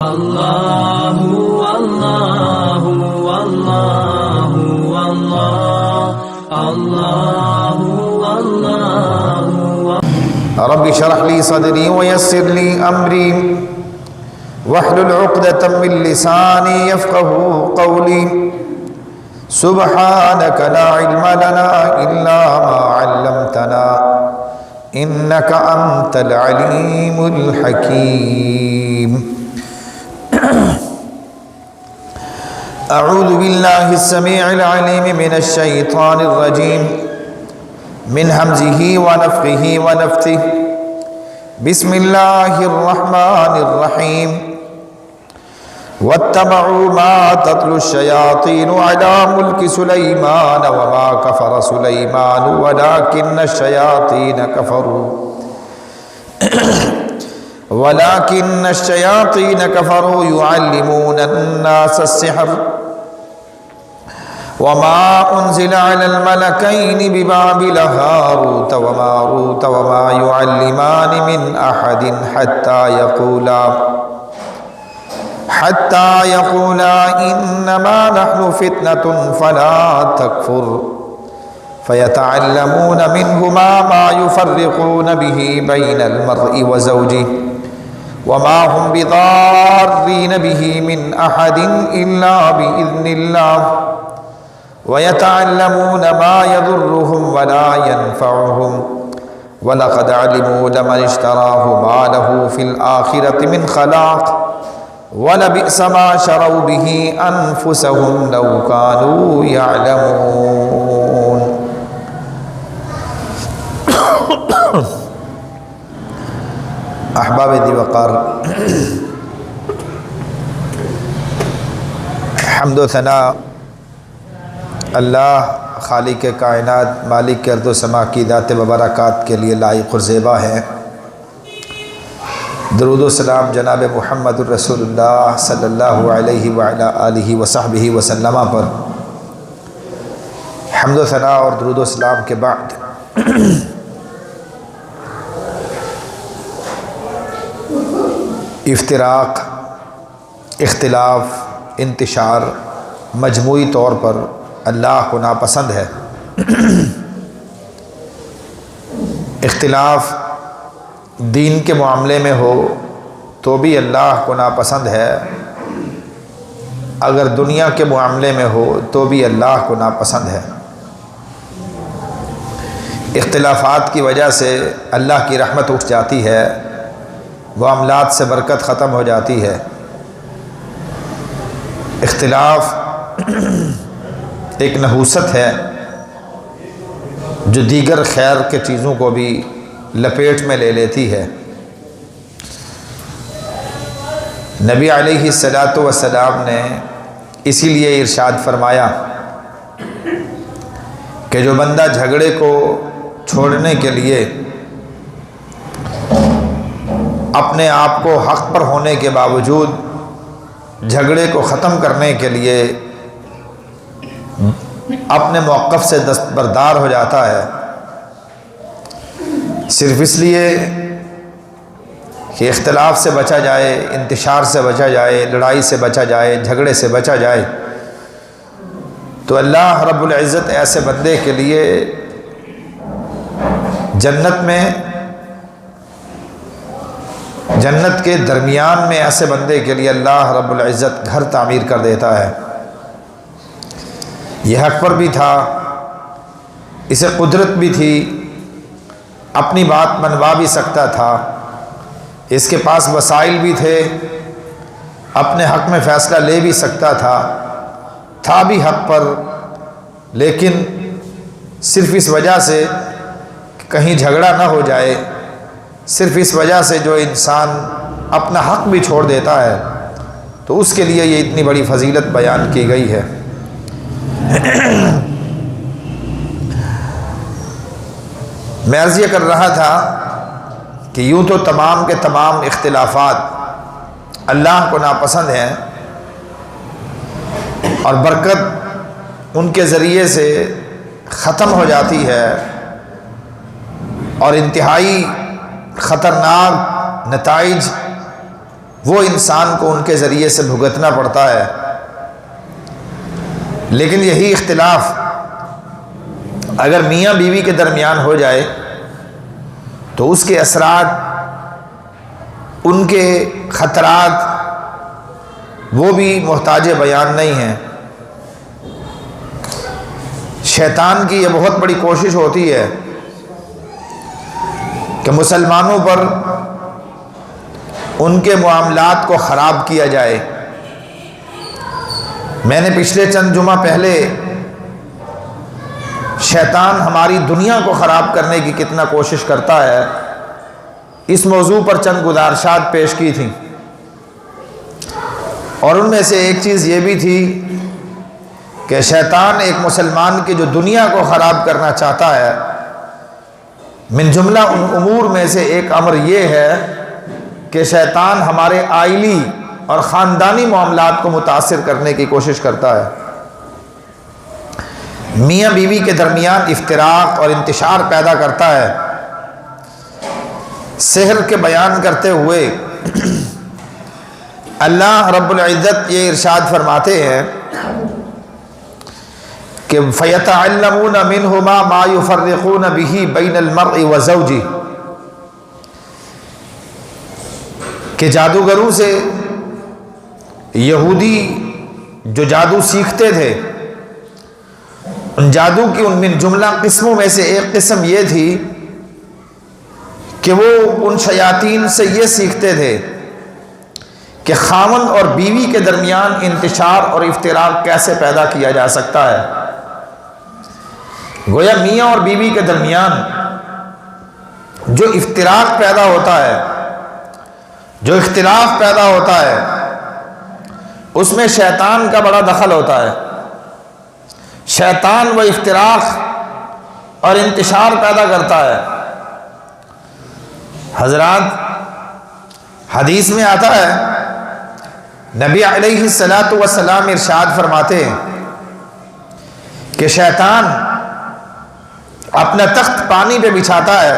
اللہ اللہ اللہ اللہ اللہ رب اشرح لي صدري ويسر لي امري واحلل عقدة من لساني يفقهوا قولي سبحانك لا علم لنا الا ما علمتنا انك انت العليم الحكيم. اعوذ بالله السميع العليم من الشيطان الرجيم من همزه ونفخه ونفثه. بسم الله الرحمن الرحيم. واتبعوا ما تتلو الشياطين على ملك سليمان وما كفر سليمان ولكن الشياطين كفروا يعلمون الناس السحر وما أنزل على الملكين ببابل هاروت وماروت وما يعلمان من أحد حتى يقولا إنما نحن فتنة فلا تكفر فيتعلمون منهما ما يفرقون به بين المرء وزوجه وما هم بضارين به من أحد إلا بإذن الله ويتعلمون ما يضرهم ولا ينفعهم ولقد علموا لمن اشتراه ما له في الآخرة من خلاق وَلَبِئْسَ مَا شَرَوْا بِهِ أَنفُسَهُمْ لَوْ كَانُوا يَعْلَمُونَ. احباب دی وقار، حمد و ثنا اللہ خالق کائنات مالک ارض و سما کی ذات و برکات کے لیے لائق و زیبا ہے. درود و سلام جناب محمد الرسول اللہ صلی اللہ علیہ وعلا آلہ وصحبہ وسلم پر. حمد و ثنا اور درود و سلام کے بعد افتراق، اختلاف، انتشار مجموعی طور پر اللہ کو ناپسند ہے. اختلاف دین کے معاملے میں ہو تو بھی اللہ کو ناپسند ہے، اگر دنیا کے معاملے میں ہو تو بھی اللہ کو ناپسند ہے. اختلافات کی وجہ سے اللہ کی رحمت اٹھ جاتی ہے، معاملات سے برکت ختم ہو جاتی ہے. اختلاف ایک نحوست ہے جو دیگر خیر کے چیزوں کو بھی لپیٹ میں لے لیتی ہے. نبی علیہ الصلاۃ والسلام نے اسی لیے ارشاد فرمایا کہ جو بندہ جھگڑے کو چھوڑنے کے لیے اپنے آپ کو حق پر ہونے کے باوجود جھگڑے کو ختم کرنے کے لیے اپنے موقف سے دستبردار ہو جاتا ہے، صرف اس لیے کہ اختلاف سے بچا جائے، انتشار سے بچا جائے، لڑائی سے بچا جائے، جھگڑے سے بچا جائے، تو اللہ رب العزت ایسے بندے کے لیے جنت کے درمیان میں ایسے بندے کے لیے اللہ رب العزت گھر تعمیر کر دیتا ہے. یہ حق پر بھی تھا، اسے قدرت بھی تھی، اپنی بات منوا بھی سکتا تھا، اس کے پاس وسائل بھی تھے، اپنے حق میں فیصلہ لے بھی سکتا تھا بھی حق پر، لیکن صرف اس وجہ سے کہ کہیں جھگڑا نہ ہو جائے، صرف اس وجہ سے جو انسان اپنا حق بھی چھوڑ دیتا ہے تو اس کے لیے یہ اتنی بڑی فضیلت بیان کی گئی ہے. میں عرض یہ کر رہا تھا کہ یوں تو تمام کے تمام اختلافات اللہ کو ناپسند ہیں اور برکت ان کے ذریعے سے ختم ہو جاتی ہے اور انتہائی خطرناک نتائج وہ انسان کو ان کے ذریعے سے بھگتنا پڑتا ہے۔ لیکن یہی اختلاف اگر میاں بیوی کے درمیان ہو جائے تو اس کے اثرات، ان کے خطرات وہ بھی محتاج بیان نہیں ہیں۔ شیطان کی یہ بہت بڑی کوشش ہوتی ہے کہ مسلمانوں پر ان کے معاملات کو خراب کیا جائے۔ میں نے پچھلے چند جمعہ پہلے شیطان ہماری دنیا کو خراب کرنے کی کتنا کوشش کرتا ہے اس موضوع پر چند گزارشات پیش کی تھیں، اور ان میں سے ایک چیز یہ بھی تھی کہ شیطان ایک مسلمان کی جو دنیا کو خراب کرنا چاہتا ہے، من جملہ ان امور میں سے ایک امر یہ ہے کہ شیطان ہمارے عائلی اور خاندانی معاملات کو متاثر کرنے کی کوشش کرتا ہے۔ میاں بیوی کے درمیان افتراق اور انتشار پیدا کرتا ہے۔ سحر کے بیان کرتے ہوئے اللہ رب العزت یہ ارشاد فرماتے ہیں کہ فَيَتَعَلَّمُونَ مِنْهُمَا مَا يُفَرِّقُونَ بِهِ بَيْنَ الْمَرْءِ وَزَوْجِهِ، کہ جادوگروں سے یہودی جو جادو سیکھتے تھے، ان جادو کی ان من جملہ قسموں میں سے ایک قسم یہ تھی کہ وہ ان شیاطین سے یہ سیکھتے تھے کہ خاوند اور بیوی کے درمیان انتشار اور افتراق کیسے پیدا کیا جا سکتا ہے۔ گویا میاں اور بیوی کے درمیان جو افتراق پیدا ہوتا ہے، جو اختلاف پیدا ہوتا ہے، اس میں شیطان کا بڑا دخل ہوتا ہے۔ شیطان وہ افتراق اور انتشار پیدا کرتا ہے۔ حضرات، حدیث میں آتا ہے، نبی علیہ السلام ارشاد فرماتے ہیں کہ شیطان اپنا تخت پانی پہ بچھاتا ہے،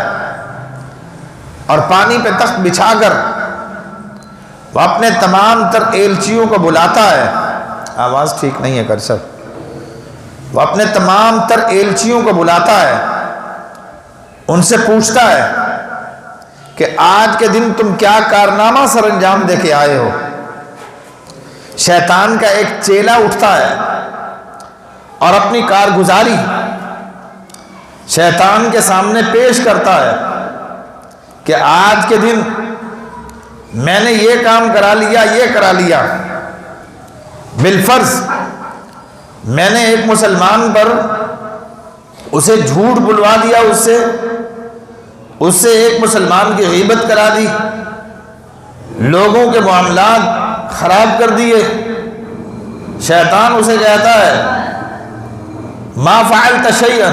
اور پانی پہ تخت بچھا کر وہ اپنے تمام تر ایلچیوں کو بلاتا ہے۔ آواز ٹھیک نہیں ہے کر سب۔ وہ اپنے تمام تر ایلچیوں کو بلاتا ہے، ان سے پوچھتا ہے کہ آج کے دن تم کیا کارنامہ سر انجام دے کے آئے ہو۔ شیطان کا ایک چیلا اٹھتا ہے اور اپنی کارگزاری شیطان کے سامنے پیش کرتا ہے کہ آج کے دن میں نے یہ کام کرا لیا، یہ کرا لیا۔ بالفرض میں نے ایک مسلمان پر اسے جھوٹ بلوا دیا، اس سے ایک مسلمان کی غیبت کرا دی، لوگوں کے معاملات خراب کر دیے۔ شیطان اسے کہتا ہے ما فعلت شیئا،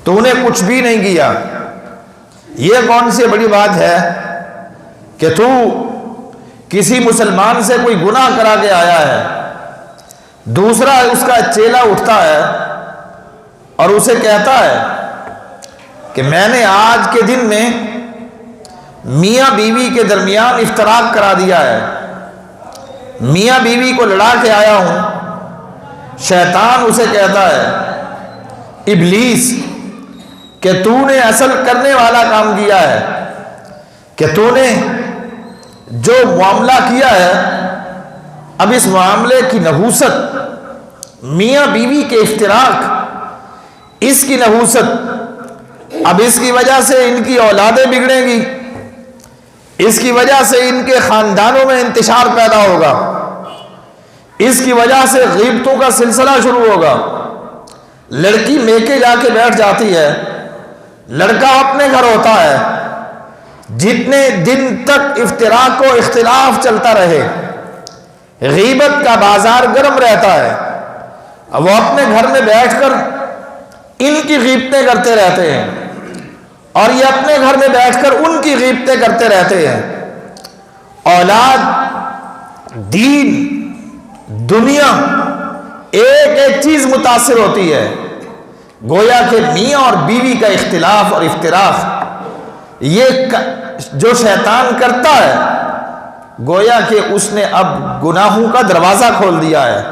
تو نے کچھ بھی نہیں کیا۔ یہ کون سی بڑی بات ہے کہ تو کسی مسلمان سے کوئی گناہ کرا کے آیا ہے۔ دوسرا اس کا چیلا اٹھتا ہے اور اسے کہتا ہے کہ میں نے آج کے دن میں میاں بیوی کے درمیان افتراق کرا دیا ہے، میاں بیوی کو لڑا کے آیا ہوں۔ شیطان اسے کہتا ہے ابلیس کہ تو نے اصل کرنے والا کام کیا ہے، کہ تو نے جو معاملہ کیا ہے، اب اس معاملے کی نحوست، میاں بیوی کے افتراق، اس کی نحوست، اب اس کی وجہ سے ان کی اولادیں بگڑیں گی، اس کی وجہ سے ان کے خاندانوں میں انتشار پیدا ہوگا، اس کی وجہ سے غیبتوں کا سلسلہ شروع ہوگا۔ لڑکی میکے جا کے بیٹھ جاتی ہے، لڑکا اپنے گھر ہوتا ہے، جتنے دن تک افتراق و اختلاف چلتا رہے، غیبت کا بازار گرم رہتا ہے، اب وہ اپنے گھر میں بیٹھ کر ان کی غیبتیں کرتے رہتے ہیں، اور یہ اپنے گھر میں بیٹھ کر ان کی غیبتیں کرتے رہتے ہیں۔ اولاد، دین، دنیا، ایک ایک چیز متاثر ہوتی ہے۔ گویا کہ میاں اور بیوی کا اختلاف اور افتراق، یہ جو شیطان کرتا ہے، گویا کہ اس نے اب گناہوں کا دروازہ کھول دیا ہے.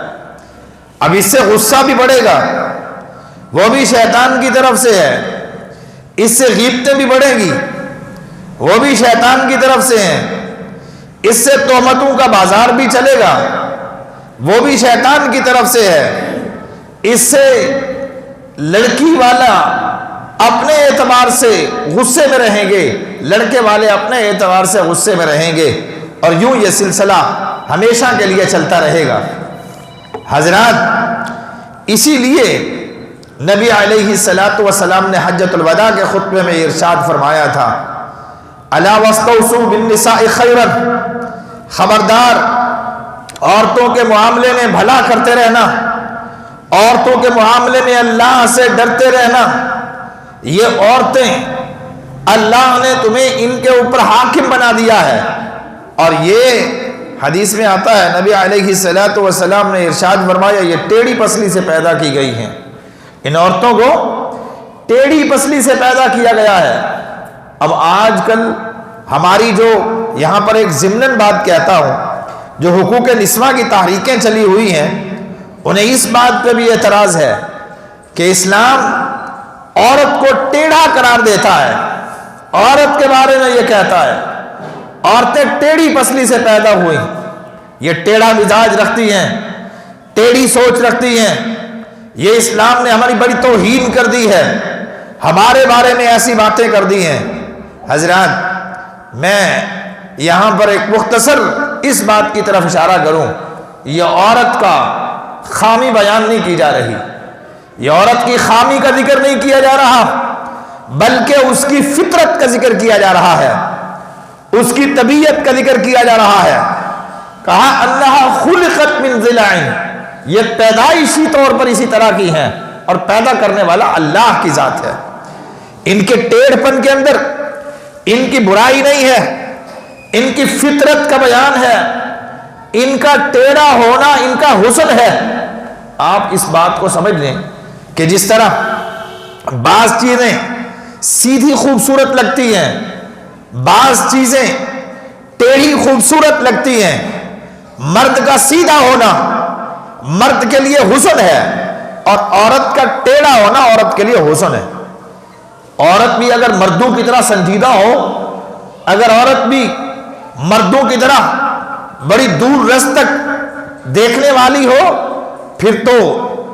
اب اس سے غصہ بھی بڑھے گا، وہ بھی شیطان کی طرف سے ہے. اس سے غیبتیں بھی بڑھیں گی، وہ بھی شیطان کی طرف سے ہیں. اس سے تہمتوں کا بازار بھی چلے گا، وہ بھی شیطان کی طرف سے ہے. اس سے لڑکی والا اپنے اعتبار سے غصے میں رہیں گے، لڑکے والے اپنے اعتبار سے غصے میں رہیں گے، اور یوں یہ سلسلہ ہمیشہ کے لیے چلتا رہے گا. حضرات، اسی لیے نبی علیہ الصلاۃ والسلام نے حجۃ الوداع کے خطبے میں ارشاد فرمایا تھا، الا واستوصوا بالنساء خیرا، خبردار عورتوں کے معاملے میں بھلا کرتے رہنا، عورتوں کے معاملے میں اللہ سے ڈرتے رہنا. یہ عورتیں اللہ نے تمہیں ان کے اوپر حاکم بنا دیا ہے. اور یہ حدیث میں آتا ہے، نبی علیہ الصلاۃ والسلام نے ارشاد فرمایا، یہ ٹیڑھی پسلی سے پیدا کی گئی ہیں. ان عورتوں کو ٹیڑھی پسلی سے پیدا کیا گیا ہے. اب آج کل ہماری جو یہاں پر ایک ضمناً بات کہتا ہوں، جو حقوق نسواں کی تحریکیں چلی ہوئی ہیں، انہیں اس بات پہ بھی اعتراض ہے کہ اسلام عورت کو ٹیڑھا قرار دیتا ہے. عورت کے بارے میں یہ کہتا ہے عورتیں ٹیڑھی پسلی سے پیدا ہوئی، یہ ٹیڑھا مزاج رکھتی ہیں، ٹیڑھی سوچ رکھتی ہیں. یہ اسلام نے ہماری بڑی توہین کر دی ہے، ہمارے بارے میں ایسی باتیں کر دی ہیں. حضرات، میں یہاں پر ایک مختصر اس بات کی طرف اشارہ کروں، یہ عورت کا خامی بیان نہیں کی جا رہی، یہ عورت کی خامی کا ذکر نہیں کیا جا رہا، بلکہ اس کی فطرت کا ذکر کیا جا رہا ہے، اس کی طبیعت کا ذکر کیا جا رہا ہے. کہا انہا خلقت من ضلع، یہ پیدائشی طور پر اسی طرح کی ہیں، اور پیدا کرنے والا اللہ کی ذات ہے. ان کے ٹیڑھ پن کے اندر ان کی برائی نہیں ہے، ان کی فطرت کا بیان ہے، ان کا ٹیڑھا ہونا ان کا حسن ہے. آپ اس بات کو سمجھ لیں کہ جس طرح بعض چیزیں سیدھی خوبصورت لگتی ہیں، بعض چیزیں ٹیڑھی خوبصورت لگتی ہیں، مرد کا سیدھا ہونا مرد کے لیے حسن ہے، اور عورت کا ٹیڑھا ہونا عورت کے لیے حسن ہے. عورت بھی اگر مردوں کی طرح سنجیدہ ہو، اگر عورت بھی مردوں کی طرح بڑی دور رس تک دیکھنے والی ہو، پھر تو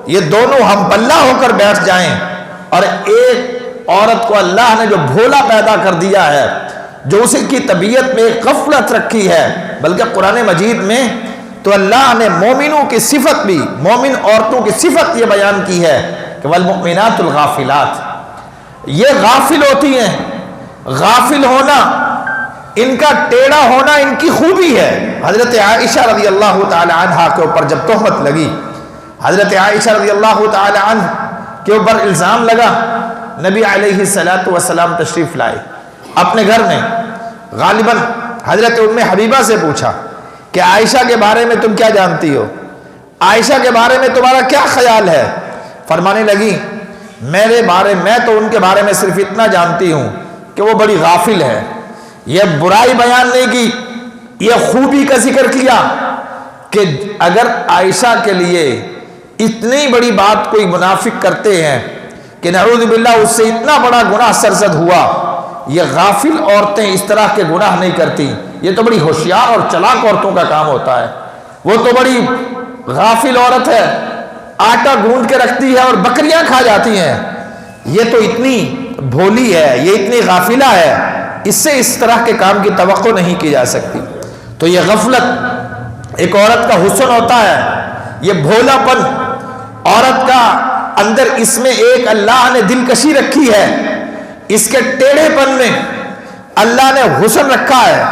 یہ دونوں ہم پلہ ہو کر بیٹھ جائیں. اور ایک عورت کو اللہ نے جو بھولا پیدا کر دیا ہے، جو اسی کی طبیعت میں ایک غفلت رکھی ہے، بلکہ قرآن مجید میں تو اللہ نے مومنوں کی صفت بھی، مومن عورتوں کی صفت یہ بیان کی ہے کہ والمؤمنات الغافلات، یہ غافل ہوتی ہیں. غافل ہونا، ان کا ٹیڑھا ہونا ان کی خوبی ہے. حضرت عائشہ رضی اللہ تعالی عنہ کے اوپر جب تہمت لگی، حضرت عائشہ رضی اللہ تعالی عنہ کے اوپر الزام لگا، نبی علیہ الصلاۃ والسلام تشریف لائے اپنے گھر میں. غالباً حضرت ام حبیبہ سے پوچھا کہ عائشہ کے بارے میں تم کیا جانتی ہو، عائشہ کے بارے میں تمہارا کیا خیال ہے؟ فرمانے لگی میں تو ان کے بارے میں صرف اتنا جانتی ہوں کہ وہ بڑی غافل ہے. یہ برائی بیان نہیں کی، یہ خوبی کا ذکر کیا کہ اگر عائشہ کے لیے اتنی بڑی بات کوئی منافق کرتے ہیں کہ نعوذ باللہ اس سے اتنا بڑا گناہ سرزد ہوا، یہ غافل عورتیں اس طرح کے گناہ نہیں کرتی. یہ تو بڑی ہوشیار اور چلاک عورتوں کا کام ہوتا ہے. وہ تو بڑی غافل عورت ہے، آٹا گوندھ کے رکھتی ہے اور بکریاں کھا جاتی ہیں. یہ تو اتنی بھولی ہے، یہ اتنی غافلہ ہے، اس سے اس طرح کے کام کی توقع نہیں کی جا سکتی. تو یہ غفلت ایک عورت کا حسن ہوتا ہے، یہ بھولا پن عورت کا اندر، اس میں ایک اللہ نے دلکشی رکھی ہے، اس کے ٹیڑھے پن میں اللہ نے حسن رکھا ہے.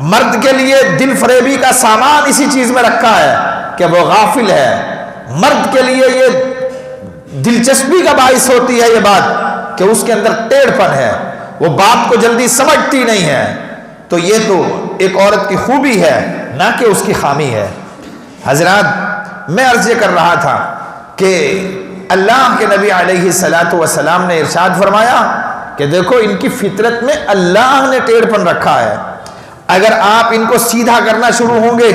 مرد کے لیے دل فریبی کا سامان اسی چیز میں رکھا ہے کہ وہ غافل ہے. مرد کے لیے یہ دلچسپی کا باعث ہوتی ہے یہ بات کہ اس کے اندر ٹیڑھ پن ہے، وہ بات کو جلدی سمجھتی نہیں ہے. تو یہ تو ایک عورت کی خوبی ہے، نہ کہ اس کی خامی ہے. حضرات، میں عرض یہ کر رہا تھا کہ اللہ کے نبی علیہ الصلاۃ والسلام نے ارشاد فرمایا کہ دیکھو ان کی فطرت میں اللہ نے ٹیڑھ پن رکھا ہے. اگر آپ ان کو سیدھا کرنا شروع ہوں گے،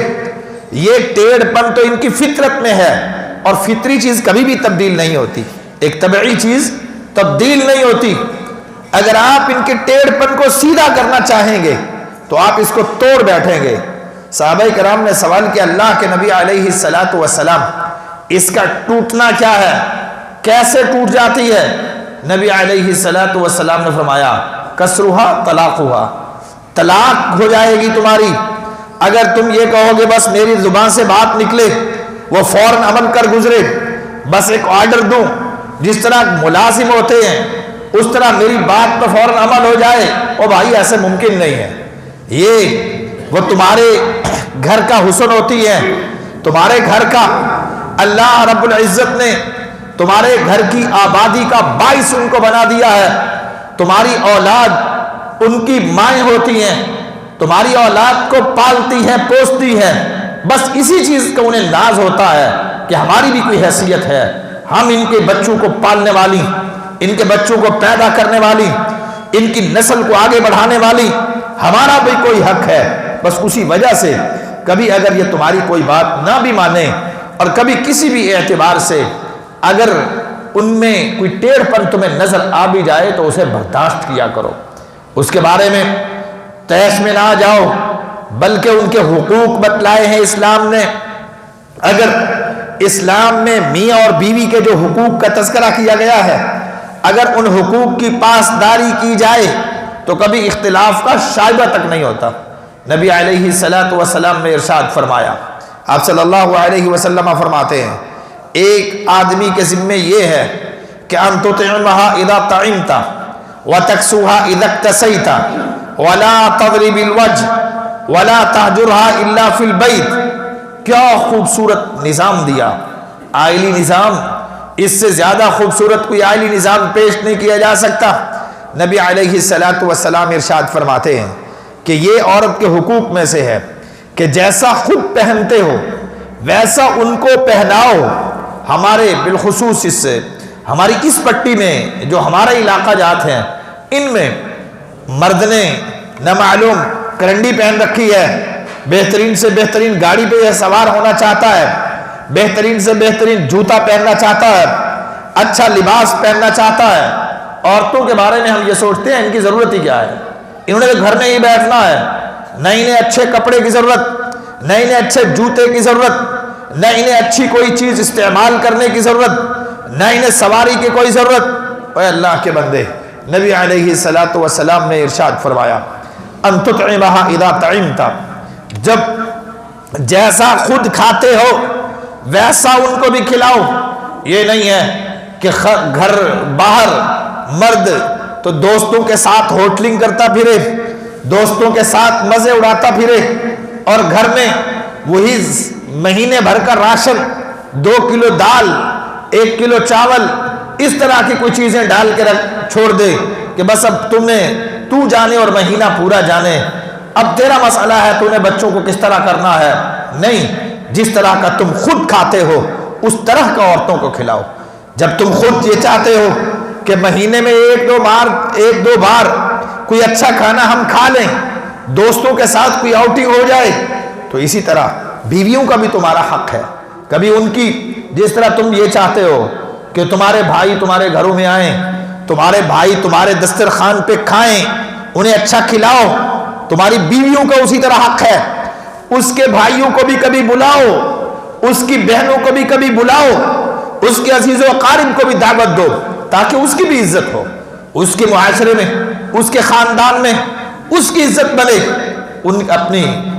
یہ ٹیڑھ پن تو ان کی فطرت میں ہے، اور فطری چیز کبھی بھی تبدیل نہیں ہوتی، ایک طبعی چیز تبدیل نہیں ہوتی۔ اگر آپ ان کے ٹیڑھ پن کو سیدھا کرنا چاہیں گے تو آپ اس کو توڑ بیٹھیں گے۔ صحابہ کرام نے سوال کیا، اللہ کے نبی علیہ الصلوۃ والسلام اس کا ٹوٹنا کیا ہے، کیسے ٹوٹ جاتی ہے؟ نبی علیہ الصلوۃ والسلام نے فرمایا کسرھا طلاقھا، طلاق ہو جائے گی تمہاری۔ اگر تم یہ کہو گے بس میری زبان سے بات نکلے وہ فوراً عمل کر گزرے، بس ایک آرڈر دوں، جس طرح ملازم ہوتے ہیں اس طرح میری بات پر فوراً عمل ہو جائے، او بھائی ایسے ممکن نہیں ہے۔ یہ وہ تمہارے گھر کا حسن ہوتی ہے، تمہارے گھر کا اللہ رب العزت نے تمہارے گھر کی آبادی کا باعث ان کو بنا دیا ہے۔ تمہاری اولاد ان کی مائیں ہوتی ہیں، تمہاری اولاد کو پالتی ہے، پوستی ہے، بس اسی چیز کا انہیں ناز ہوتا ہے کہ ہماری بھی کوئی حیثیت ہے، ہم ان کے بچوں کو پالنے والی، ان کے بچوں کو پیدا کرنے والی، ان کی نسل کو آگے بڑھانے والی ہمارا بھی کوئی حق ہے۔ بس اسی وجہ سے کبھی اگر یہ تمہاری کوئی بات نہ بھی مانے، اور کبھی کسی بھی اعتبار سے اگر ان میں کوئی ٹیڑھ پن تمہیں نظر آ بھی جائے تو اسے برداشت کیا کرو، اس کے بارے میں تیش میں نہ جاؤ، بلکہ ان کے حقوق بتلائے ہیں اسلام نے۔ اگر اسلام میں میاں اور بیوی کے جو حقوق کا تذکرہ کیا گیا ہے، اگر ان حقوق کی پاسداری کی جائے تو کبھی اختلاف کا شائبہ تک نہیں ہوتا۔ نبی علیہ الصلوۃ والسلام نے ارشاد فرمایا، آپ صلی اللہ علیہ وسلم فرماتے ہیں ایک آدمی کے ذمے یہ ہے کہ ان تطعمها اذا طعمت وتكسوها اذا اكتسيت ولا تضرب الوجه ولا تهجرها الا في البيت۔ کیا خوبصورت نظام دیا، آئلی نظام، اس سے زیادہ خوبصورت کوئی آئلی نظام پیش نہیں کیا جا سکتا۔ نبی علیہ الصلوۃ والسلام ارشاد فرماتے ہیں کہ یہ عورت کے حقوق میں سے ہے کہ جیسا خود پہنتے ہو ویسا ان کو پہناؤ۔ ہمارے بالخصوص اس سے ہماری اس پٹی میں جو ہمارا علاقہ جات ہیں، ان میں مرد نے نہ معلوم کرنڈی پہن رکھی ہے، بہترین سے بہترین گاڑی پہ یہ سوار ہونا چاہتا ہے، بہترین سے بہترین جوتا پہننا چاہتا ہے، اچھا لباس پہننا چاہتا ہے۔ عورتوں کے بارے میں ہم یہ سوچتے ہیں ان کی ضرورت ہی کیا ہے، انہوں نے گھر میں ہی بیٹھنا ہے، نہ انہیں اچھے کپڑے کی ضرورت، نہ انہیں اچھے جوتے کی ضرورت، نہ انہیں اچھی کوئی چیز استعمال کرنے کی ضرورت، نہ انہیں سواری کی کوئی ضرورت۔ اے اللہ کے بندے، نبی علیہ الصلوۃ والسلام نے ارشاد فرمایا ان تطعمها اذا طعمت، جب جیسا خود کھاتے ہو ویسا ان کو بھی کھلاؤ۔ یہ نہیں ہے کہ گھر باہر مرد تو دوستوں کے ساتھ ہوٹلنگ کرتا پھرے، دوستوں کے ساتھ مزے اڑاتا پھرے، اور گھر میں وہی مہینے بھر کا راشن 2 کلو دال 1 کلو چاول اس طرح کی کوئی چیزیں ڈال کے چھوڑ دے کہ بس اب تو جانے اور مہینہ پورا جانے، اب تیرا مسئلہ ہے تو نے بچوں کو کس طرح کرنا ہے۔ نہیں، جس طرح کا تم خود کھاتے ہو اس طرح کا عورتوں کو کھلاؤ۔ جب تم خود یہ چاہتے ہو کہ مہینے میں ایک دو بار کوئی اچھا کھانا ہم کھا لیں، دوستوں کے ساتھ کوئی آؤٹنگ ہو جائے، تو اسی طرح بیویوں کا بھی تمہارا حق ہے۔ کبھی ان کی جس طرح تم یہ چاہتے ہو کہ تمہارے بھائی تمہارے گھروں میں آئیں، تمہارے بھائی تمہارے دسترخوان پہ کھائیں، انہیں اچھا کھلاؤ، تمہاری بیویوں کا اسی طرح حق ہے۔ اس کے بھائیوں کو بھی کبھی بلاؤ، اس کی بہنوں کو بھی کبھی بلاؤ، اس کے عزیز و اقارب کو بھی دعوت دو تاکہ اس کی بھی عزت ہو، اس کے معاشرے میں، اس کے خاندان میں اس کی عزت بنے۔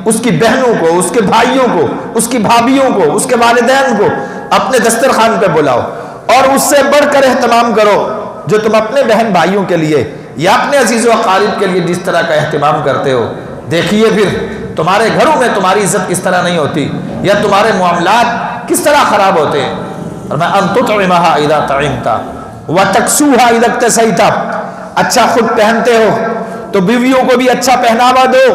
اس کی بہنوں کو، اس کے بھائیوں کو، اس کی بھابھیوں کو، اس کے والدین کو اپنے دسترخوان پہ بلاؤ، اور اس سے بڑھ کر اہتمام کرو جو تم اپنے بہن بھائیوں کے لیے یا اپنے عزیز و اقارب کے لیے جس طرح کا اہتمام کرتے ہو۔ دیکھیے پھر تمہارے گھروں میں تمہاری عزت کس طرح نہیں ہوتی، یا تمہارے معاملات کس طرح خراب ہوتے ہیں۔ اور میں ان تطعمها اذا طعمت وتكسوها اذا اكتسيت، اچھا خود پہنتے ہو تو بیویوں کو بھی اچھا پہناوا دو،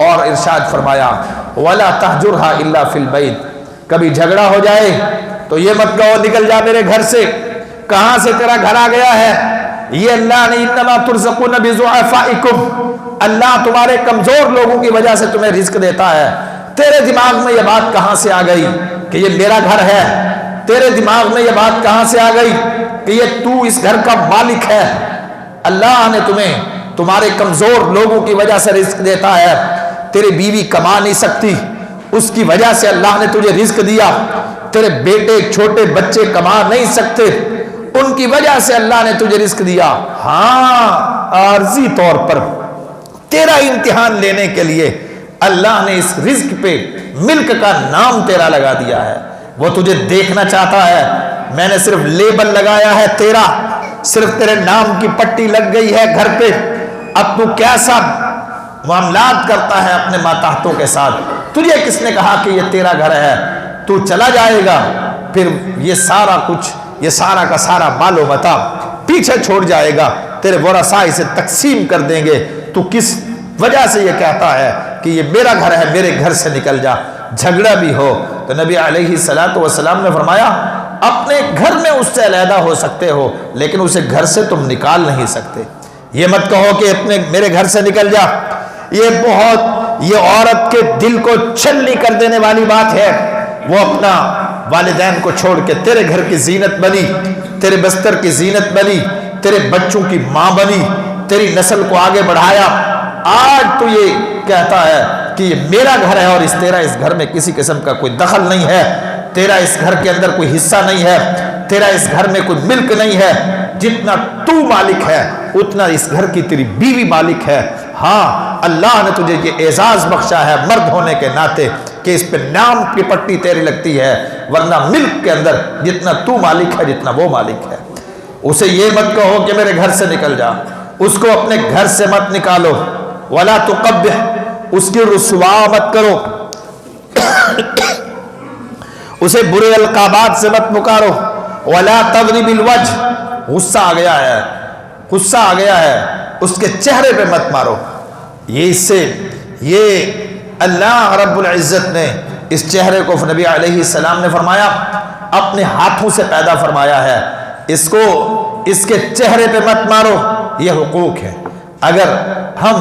اور ارشاد فرمایا ولا تهجرها الا في البيت، کبھی جھگڑا ہو جائے تو یہ مت کہو نکل جا میرے گھر سے، کہاں سے تیرا گھر آ گیا ہے۔ یہ اللہ نے انما ترزقون بضعفائکم، اللہ تمہارے کمزور لوگوں کی وجہ سے تمہیں رزق دیتا ہے۔ تیرے دماغ میں یہ بات کہاں سے آ گئی کہ یہ میرا گھر ہے؟ تیرے دماغ میں یہ بات کہاں سے آ گئی کہ یہ تو اس گھر کا مالک ہے؟ اللہ نے تمہیں تمہارے کمزور لوگوں کی وجہ سے رزق دیتا ہے۔ تیری بیوی کما نہیں سکتی، اس کی وجہ سے اللہ نے تجھے رزق دیا۔ تیرے بیٹے چھوٹے بچے کما نہیں سکتے، ان کی وجہ سے اللہ نے تجھے رزق دیا۔ ہاں، عارضی طور پر تیرا امتحان لینے کے لیے اللہ نے اس رزق پہ ملک کا نام تیرا لگا دیا ہے۔ وہ تجھے دیکھنا چاہتا ہے، میں نے صرف لیبل لگایا ہے تیرا، صرف تیرے نام کی پٹی لگ گئی ہے گھر پہ۔ اب تو کیسا معاملات کرتا ہے اپنے ماتحتوں کے ساتھ؟ تجھے کس نے کہا کہ یہ تیرا گھر ہے؟ تو چلا جائے گا، پھر یہ سارا کچھ، یہ سارا کا سارا مال و متاع پیچھے چھوڑ جائے گا، تیرے ورثاء اسے تقسیم کر دیں گے۔ تو کس وجہ سے یہ کہتا ہے کہ یہ میرا گھر ہے، میرے گھر سے نکل جا؟ جھگڑا بھی ہو تو نبی علیہ السلام نے فرمایا اپنے گھر میں اس سے علیحدہ ہو سکتے ہو، لیکن اسے گھر سے تم نکال نہیں سکتے۔ یہ مت کہو کہ میرے گھر سے نکل جا، یہ عورت کے دل کو چھلنی کر دینے والی بات ہے۔ وہ اپنا والدین کو چھوڑ کے تیرے گھر کی زینت بنی، تیرے بستر کی زینت بنی، تیرے بچوں کی ماں بنی، تیری نسل کو آگے بڑھایا۔ آج تو یہ کہتا ہے کہ یہ میرا گھر ہے اور تیرا اس گھر میں کسی قسم کا کوئی دخل نہیں ہے، تیرا اس گھر کے اندر کوئی حصہ نہیں ہے، تیرا اس گھر میں کوئی ملک نہیں ہے۔ جتنا تو مالک ہے اتنا اس گھر کی تیری بیوی مالک ہے۔ ہاں، اللہ نے تجھے یہ اعزاز بخشا ہے مرد ہونے کے ناطے کہ اس پہ نام کی پٹی تیری لگتی ہے، ورنہ ملک کے اندر جتنا تو مالک ہے جتنا وہ مالک ہے۔ اسے یہ مت کہو کہ میرے گھر سے نکل جا، اس کو اپنے گھر سے مت نکالو۔ ولا تقبح، اس کی رسوا مت کرو، اسے برے القابات سے مت پکارو۔ ولا تضرب الوجه، غصہ آ گیا ہے اس کے چہرے پہ مت مارو۔ یہ اللہ رب العزت نے اس چہرے کو نبی علیہ السلام نے فرمایا اپنے ہاتھوں سے پیدا فرمایا ہے، اس کے چہرے پہ مت مارو۔ یہ حقوق ہے۔ اگر ہم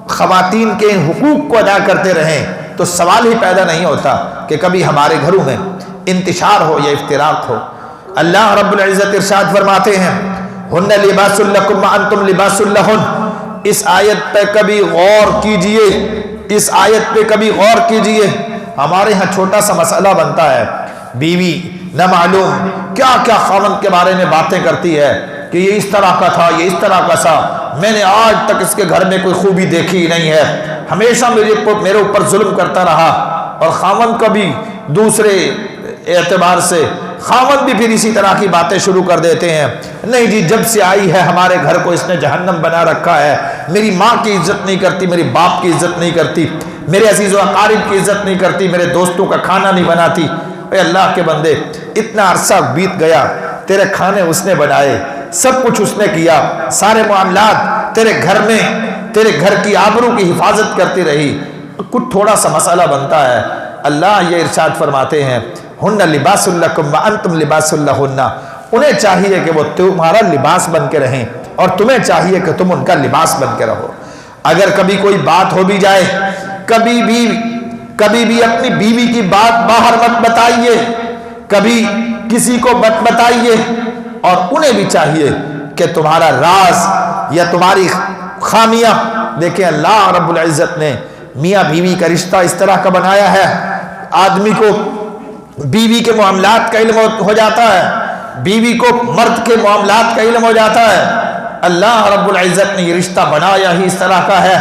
خواتین کے ان حقوق کو ادا کرتے رہیں تو سوال ہی پیدا نہیں ہوتا کہ کبھی ہمارے گھروں میں انتشار ہو یا افتراق ہو۔ اللہ رب العزت ارشاد فرماتے ہیں ہن لباس لکم وانتم لباس لہن۔ اس آیت پہ کبھی غور کیجئے، ہمارے ہاں چھوٹا سا مسئلہ بنتا ہے، بیوی نہ معلوم کیا کیا خاوند کے بارے میں باتیں کرتی ہے کہ یہ اس طرح کا تھا، یہ اس طرح کا سا، میں نے آج تک اس کے گھر میں کوئی خوبی دیکھی نہیں ہے، ہمیشہ میرے اوپر ظلم کرتا رہا۔ اور خاوند کا بھی دوسرے اعتبار سے خاوند بھی پھر اسی طرح کی باتیں شروع کر دیتے ہیں، نہیں جی جب سے آئی ہے ہمارے گھر کو اس نے جہنم بنا رکھا ہے، میری ماں کی عزت نہیں کرتی، میری باپ کی عزت نہیں کرتی، میرے عزیز و اقارب کی عزت نہیں کرتی، میرے دوستوں کا کھانا نہیں بناتی۔ اے اللہ کے بندے، اتنا عرصہ بیت گیا، تیرے کھانے اس نے بنائے، سب کچھ اس نے کیا، سارے معاملات تیرے گھر میں، تیرے گھر کی آبرو کی حفاظت کرتی رہی، کچھ تھوڑا سا مسئلہ بنتا ہے۔ اللہ یہ ارشاد فرماتے ہیں ہن لباس لکم وانتم لباس لہن، انہیں چاہیے کہ وہ تمہارا لباس بن کے رہیں اور تمہیں چاہیے کہ تم ان کا لباس بن کے رہو۔ اگر کبھی کوئی بات ہو بھی جائے، کبھی بھی اپنی بیوی کی بات باہر مت بتائیے، کبھی کسی کو مت بتائیے، اور انہیں بھی چاہیے کہ تمہارا راز یا تمہاری خامیاں دیکھیں۔ اللہ رب العزت نے میاں بیوی کا رشتہ اس طرح کا بنایا ہے، آدمی کو بیوی کے معاملات کا علم ہو جاتا ہے، بیوی کو مرد کے معاملات کا علم ہو جاتا ہے۔ اللہ رب العزت نے یہ رشتہ بنایا ہی اس طرح کا ہے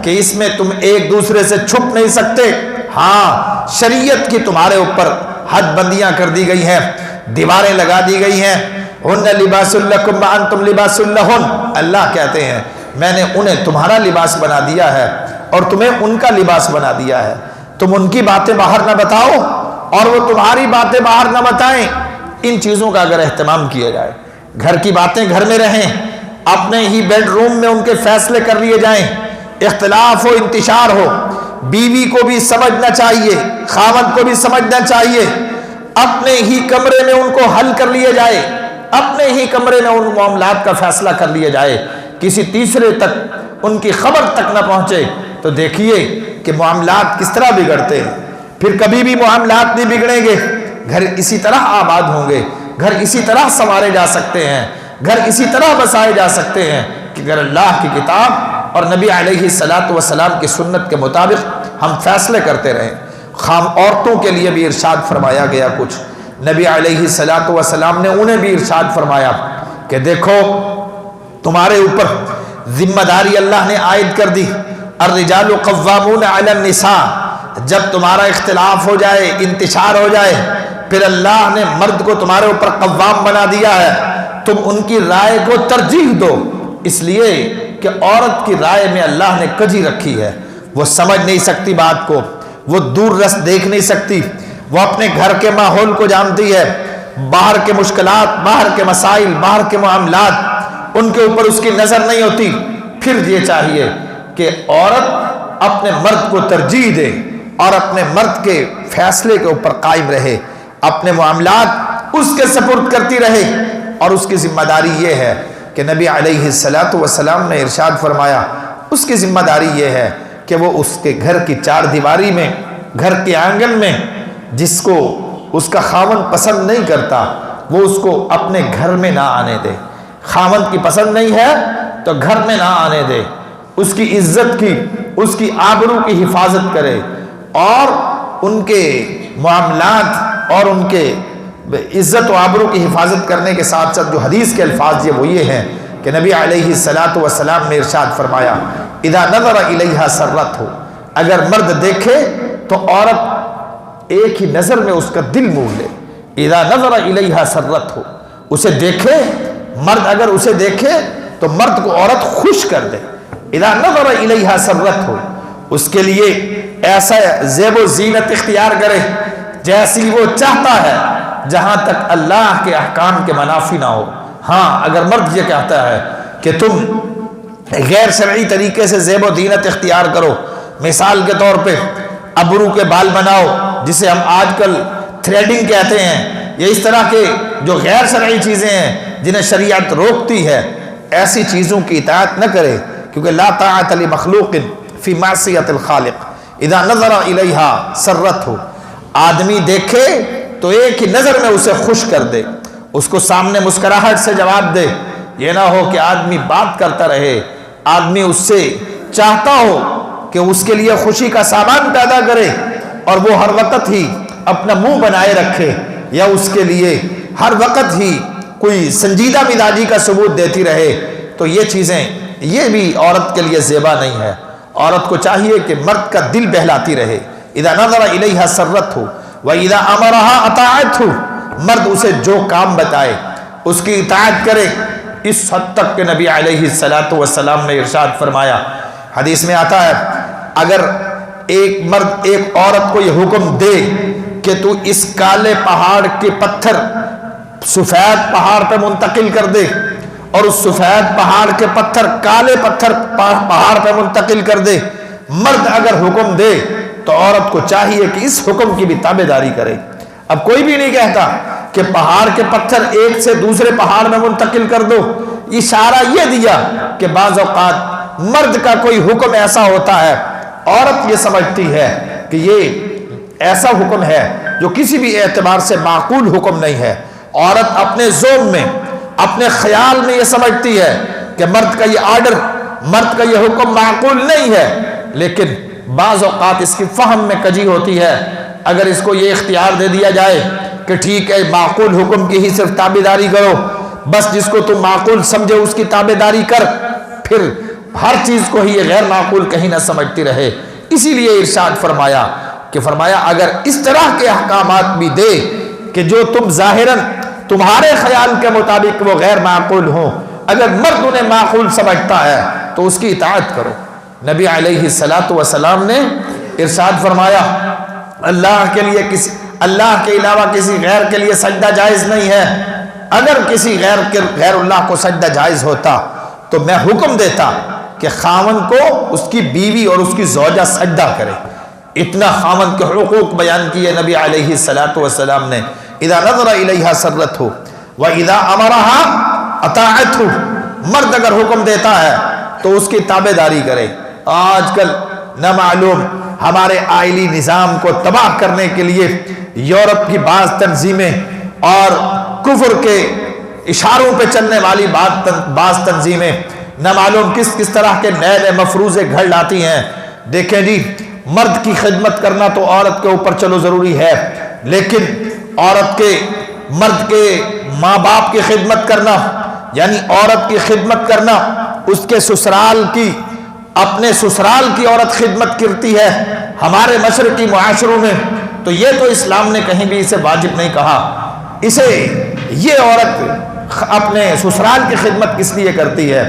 کہ اس میں تم ایک دوسرے سے چھپ نہیں سکتے۔ ہاں، شریعت کی تمہارے اوپر حد بندیاں کر دی گئی ہیں، دیواریں لگا دی گئی ہیں۔ ہن لباس لکم وانتم لباس لہن، اللہ کہتے ہیں میں نے انہیں تمہارا لباس بنا دیا ہے اور تمہیں ان کا لباس بنا دیا ہے۔ تم ان کی باتیں باہر نہ بتاؤ اور وہ تمہاری باتیں باہر نہ بتائیں۔ ان چیزوں کا اگر اہتمام کیا جائے، گھر کی باتیں گھر میں رہیں، اپنے ہی بیڈ روم میں ان کے فیصلے کر لیے جائیں، اختلاف ہو انتشار ہو، بیوی کو بھی سمجھنا چاہیے، خاوند کو بھی سمجھنا چاہیے، اپنے ہی کمرے میں ان کو حل کر لیے جائے، اپنے ہی کمرے میں ان معاملات کا فیصلہ کر لیا جائے، کسی تیسرے تک ان کی خبر تک نہ پہنچے تو دیکھیے کہ معاملات کس طرح بگڑتے ہیں۔ پھر کبھی بھی معاملات نہیں بگڑیں گے، گھر اسی طرح آباد ہوں گے، گھر اسی طرح سنوارے جا سکتے ہیں، گھر اسی طرح بسائے جا سکتے ہیں کہ اگر اللہ کی کتاب اور نبی علیہ السلام کی سنت کے مطابق ہم فیصلے کرتے رہیں۔ خام عورتوں کے لیے بھی ارشاد فرمایا گیا کچھ، نبی علیہ السلام نے انہیں بھی ارشاد فرمایا کہ دیکھو تمہارے اوپر ذمہ داری اللہ نے عائد کر دی، الرجال قوامون علی النساء، جب تمہارا اختلاف ہو جائے، انتشار ہو جائے، پھر اللہ نے مرد کو تمہارے اوپر قوام بنا دیا ہے، تم ان کی رائے کو ترجیح دو، اس لیے کہ عورت کی رائے میں اللہ نے کجی رکھی ہے، وہ سمجھ نہیں سکتی بات کو، وہ دور رس دیکھ نہیں سکتی، وہ اپنے گھر کے ماحول کو جانتی ہے، باہر کے مشکلات، باہر کے مسائل، باہر کے معاملات ان کے اوپر اس کی نظر نہیں ہوتی۔ پھر یہ چاہیے کہ عورت اپنے مرد کو ترجیح دے اور اپنے مرد کے فیصلے کے اوپر قائم رہے، اپنے معاملات اس کے سپرد کرتی رہے، اور اس کی ذمہ داری یہ ہے کہ نبی علیہ السلام نے ارشاد فرمایا اس کی ذمہ داری یہ ہے کہ وہ اس کے گھر کی چار دیواری میں، گھر کے آنگن میں جس کو اس کا خاوند پسند نہیں کرتا وہ اس کو اپنے گھر میں نہ آنے دے، خاوند کی پسند نہیں ہے تو گھر میں نہ آنے دے، اس کی عزت کی، اس کی آبرو کی حفاظت کرے، اور ان کے معاملات اور ان کے عزت و آبرو کی حفاظت کرنے کے ساتھ ساتھ جو حدیث کے الفاظ وہ یہ ہیں کہ نبی علیہ السلام نے ارشاد فرمایا اذا نظر الیہا سرت ہو، اگر مرد دیکھے تو عورت ایک ہی نظر میں اس کا دل موڑ لے، اذا نظر الیہا سرت ہو، اسے دیکھے، مرد اگر اسے دیکھے تو مرد کو عورت خوش کر دے، اذا نظر الیہا سرت ہو، اس کے لیے ایسا زیب و زینت اختیار کرے جیسی وہ چاہتا ہے، جہاں تک اللہ کے احکام کے منافی نہ ہو۔ ہاں اگر مرد یہ کہتا ہے کہ تم غیر شرعی طریقے سے زیب و زینت اختیار کرو، مثال کے طور پہ ابرو کے بال بناؤ جسے ہم آج کل تھریڈنگ کہتے ہیں، یا اس طرح کے جو غیر شرعی چیزیں ہیں جنہیں شریعت روکتی ہے، ایسی چیزوں کی اطاعت نہ کرے، کیونکہ لا طاعت لمخلوق فی معصیت الخالق، اذا نظر الیہا سرت ہو، آدمی دیکھے تو ایک ہی نظر میں اسے خوش کر دے، اس کو سامنے مسکراہٹ سے جواب دے، یہ نہ ہو کہ آدمی بات کرتا رہے، آدمی اس سے چاہتا ہو کہ اس کے لیے خوشی کا سامان پیدا کرے اور وہ ہر وقت ہی اپنا منہ بنائے رکھے، یا اس کے لیے ہر وقت ہی کوئی سنجیدہ مزاجی کا ثبوت دیتی رہے، تو یہ چیزیں یہ بھی عورت کے لیے زیبا نہیں ہے۔ عورت کو چاہیے کہ مرد کا دل بہلاتی رہے، اذا نظر الیہا سرت ہو واذا امرها اطاعته، مرد اسے جو کام بتائے اس کی اطاعت کرے، اس حد تک کہ نبی علیہ السلام نے ارشاد فرمایا، حدیث میں آتا ہے اگر ایک مرد ایک عورت کو یہ حکم دے کہ تو اس کالے پہاڑ کے پتھر سفید پہاڑ پہ منتقل کر دے، اور اس سفید پہاڑ کے پتھر کالے پتھر پہاڑ پہ منتقل کر دے، مرد اگر حکم دے تو عورت کو چاہیے کہ اس حکم کی بھی تابعداری کرے۔ اب کوئی بھی نہیں کہتا کہ پہاڑ کے پتھر ایک سے دوسرے پہاڑ میں منتقل کر دو، اشارہ یہ دیا کہ بعض اوقات مرد کا کوئی حکم ایسا ہوتا ہے، عورت یہ سمجھتی ہے کہ یہ ایسا حکم ہے جو کسی بھی اعتبار سے معقول حکم نہیں ہے، عورت اپنے ذوق میں، اپنے خیال میں یہ سمجھتی ہے کہ مرد کا یہ آرڈر، مرد کا یہ حکم معقول نہیں ہے، لیکن بعض اوقات اس کی فہم میں کجی ہوتی ہے۔ اگر اس کو یہ اختیار دے دیا جائے کہ ٹھیک ہے معقول حکم کی ہی صرف تابعداری کرو، بس جس کو تم معقول سمجھے اس کی تابعداری کر، پھر ہر چیز کو ہی یہ غیر معقول کہیں نہ سمجھتی رہے، اسی لیے ارشاد فرمایا کہ اگر اس طرح کے احکامات بھی دے کہ جو تم ظاہراً تمہارے خیال کے مطابق وہ غیر معقول ہوں، اگر مرد انہیں معقول سمجھتا ہے تو اس کی اطاعت کرو۔ نبی علیہ السلام نے ارشاد فرمایا اللہ کے علاوہ کسی غیر کے لیے سجدہ جائز نہیں ہے، اگر کسی غیر اللہ کو سجدہ جائز ہوتا تو میں حکم دیتا کہ خاوند کو اس کی بیوی اور اس کی زوجہ سجدہ کرے۔ اتنا خاوند کے حقوق بیان کیے نبی علیہ السلام نے، اذا نظر الیہا سرت ہو واذا امرها اطاعت ہو، مرد اگر حکم دیتا ہے تو اس کی تابع داری کرے۔ آج کل نہ معلوم ہمارے آئلی نظام کو تباہ کرنے کے لیے یورپ کی بعض تنظیمیں اور کفر کے اشاروں پہ چلنے والی بعض تنظیمیں نہ معلوم کس طرح کے نئے نئے مفروضے گھڑ لاتی ہیں۔ دیکھیں جی، مرد کی خدمت کرنا تو عورت کے اوپر چلو ضروری ہے، لیکن عورت کے مرد کے ماں باپ کی خدمت کرنا، یعنی عورت کی خدمت کرنا، اس کے سسرال کی، اپنے سسرال کی عورت خدمت کرتی ہے ہمارے مشرقی معاشروں میں، تو یہ تو اسلام نے کہیں بھی اسے واجب نہیں کہا۔ اسے یہ عورت اپنے سسرال کی خدمت کس لیے کرتی ہے؟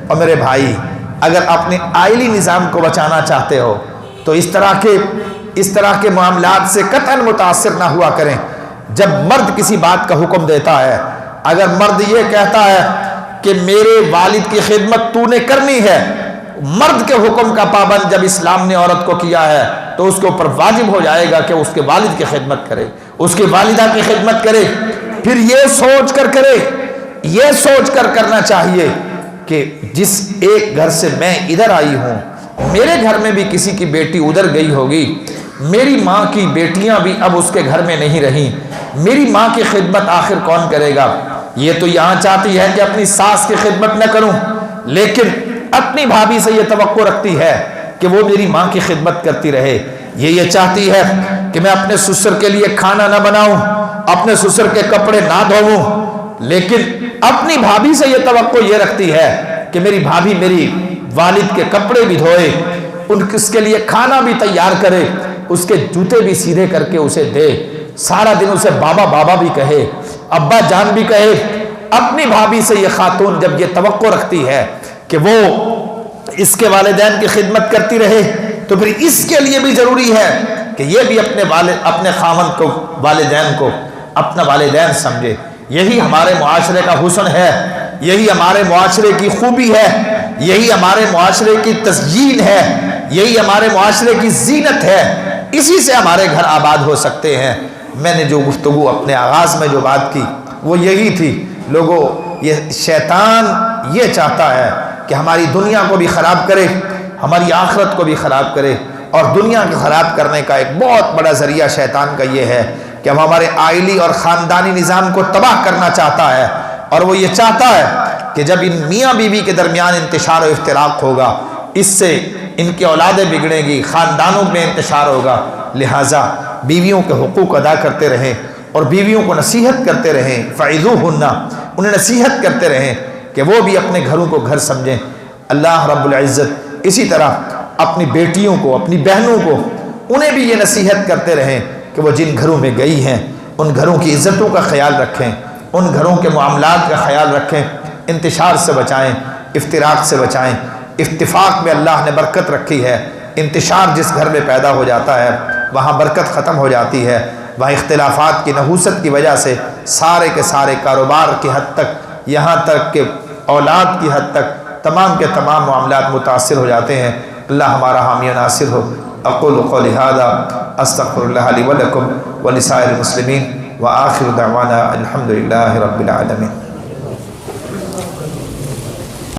اور میرے بھائی، اگر اپنے آئلی نظام کو بچانا چاہتے ہو تو اس طرح کے معاملات سے قطعاً متاثر نہ ہوا کریں۔ جب مرد کسی بات کا حکم دیتا ہے، اگر مرد یہ کہتا ہے کہ میرے والد کی خدمت تو نے کرنی ہے، مرد کے حکم کا پابند جب اسلام نے عورت کو کیا ہے تو اس کے اوپر واجب ہو جائے گا کہ اس کے والد کی خدمت کرے، اس کی والدہ کی خدمت کرے۔ پھر یہ سوچ کر کرے، یہ سوچ کر کرنا چاہیے کہ جس ایک گھر سے میں ادھر آئی ہوں، میرے گھر میں بھی کسی کی بیٹی ادھر گئی ہوگی، میری ماں کی بیٹیاں بھی اب اس کے گھر میں نہیں رہیں، میری ماں کی خدمت آخر کون کرے گا؟ یہ تو یہاں چاہتی ہے کہ اپنی ساس کی خدمت نہ کروں، لیکن اپنی بھابھی سے یہ توقع رکھتی ہے کہ وہ میری ماں کی خدمت کرتی رہے۔ یہ چاہتی ہے کہ میں اپنے سسر کے لیے کھانا نہ بناؤں، اپنے سسر کے کپڑے نہ دھوؤں، لیکن اپنی بھابھی سے یہ توقع یہ رکھتی ہے کہ میری بھابھی میری والد کے کپڑے بھی دھوئے، اس کے لیے کھانا بھی تیار کرے، اس کے جوتے بھی سیدھے کر کے اسے دے، سارا دن اسے بابا بابا بھی کہے، ابا جان بھی کہے۔ اپنی بھابھی سے یہ خاتون جب یہ توقع رکھتی ہے کہ وہ اس کے والدین کی خدمت کرتی رہے، تو پھر اس کے لیے بھی ضروری ہے کہ یہ بھی اپنے خاوند کو، والدین کو اپنا والدین سمجھے۔ یہی ہمارے معاشرے کا حسن ہے، یہی ہمارے معاشرے کی خوبی ہے، یہی ہمارے معاشرے کی تزیین ہے، یہی ہمارے معاشرے کی زینت ہے۔ اسی سے ہمارے گھر آباد ہو سکتے ہیں۔ میں نے جو گفتگو اپنے آغاز میں جو بات کی وہ یہی تھی۔ لوگوں، یہ شیطان یہ چاہتا ہے کہ ہماری دنیا کو بھی خراب کرے، ہماری آخرت کو بھی خراب کرے، اور دنیا کو خراب کرنے کا ایک بہت بڑا ذریعہ شیطان کا یہ ہے کہ ہم ہمارے آئلی اور خاندانی نظام کو تباہ کرنا چاہتا ہے، اور وہ یہ چاہتا ہے کہ جب ان میاں بیوی کے درمیان انتشار و افتراق ہوگا، اس سے ان کی اولادیں بگڑیں گی، خاندانوں میں انتشار ہوگا۔ لہٰذا بیویوں کے حقوق ادا کرتے رہیں اور بیویوں کو نصیحت کرتے رہیں، فعظوہن، انہیں نصیحت کرتے رہیں کہ وہ بھی اپنے گھروں کو گھر سمجھیں۔ اللہ رب العزت اسی طرح اپنی بیٹیوں کو، اپنی بہنوں کو، انہیں بھی یہ نصیحت کرتے رہیں کہ وہ جن گھروں میں گئی ہیں ان گھروں کی عزتوں کا خیال رکھیں، ان گھروں کے معاملات کا خیال رکھیں، انتشار سے بچائیں، افتراق سے بچائیں۔ اتفاق میں اللہ نے برکت رکھی ہے، انتشار جس گھر میں پیدا ہو جاتا ہے وہاں برکت ختم ہو جاتی ہے، وہاں اختلافات کی نحوست کی وجہ سے سارے کے سارے کاروبار کی حد تک، یہاں تک کہ اولاد کی حد تک تمام کے تمام معاملات متاثر ہو جاتے ہیں۔ اللہ ہمارا حامی و ناصر ہو۔ اقول قولی ھذا استغفر اللہ لی ولکم ولسائر المسلمین وآخر دعوانا الحمد للہ رب العالمین۔